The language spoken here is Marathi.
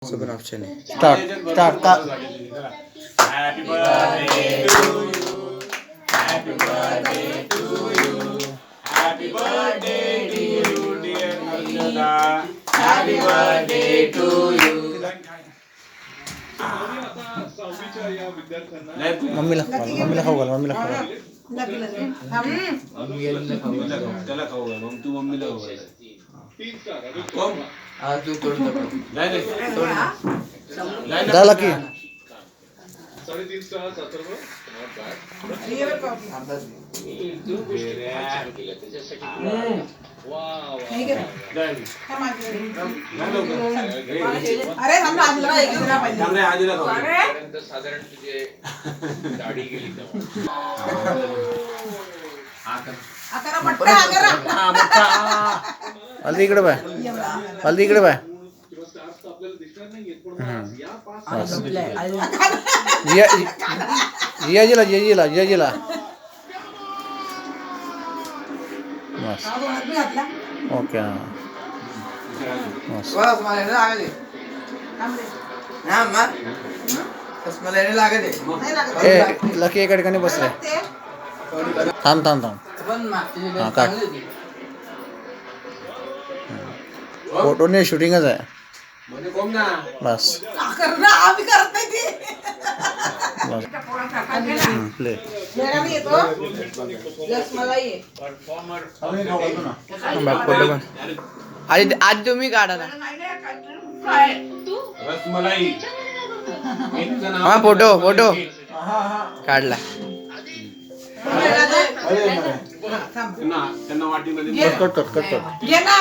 पण ऑप्शन आहे. स्टार्ट स्टार्ट का Happy birthday to you. Happy birthday to you. Happy birthday to you, dear Arjuna. Happy birthday to you. मम्मीला खाऊ घाल मम्मीला खाऊ घाल त्याला खाऊ घाल, मग तू मम्मीला खाऊ घाल. कोण? नाही, नाही. झाला की अरे हम आजला एक जरा पाहिजे चांगले आजीला खाऊ घाल. साधारण तुझे दाढी गेली तेव्हा अकरा पट्टा अकरा हल्दी इकडे बाय हल्दी इकडे बाय जियाजीला जियाजीला जियाजीला बस ओके हां बस ए लकी एका ठिकाणी बसले थांब थांब थांब हां काढ फोटो नाही शूटिंगच आहे म्हणजे कोण ना? बस करना आम्ही करत नाही ती बस प्ले मेरा भी येतो रसमलाई बॅक फोटो पण आज तुम्ही काढा ना रसमलाई. एकचं नाव हा फोटो फोटो काढला त्यांना वाटीमध्ये कट कट कट कट घे ना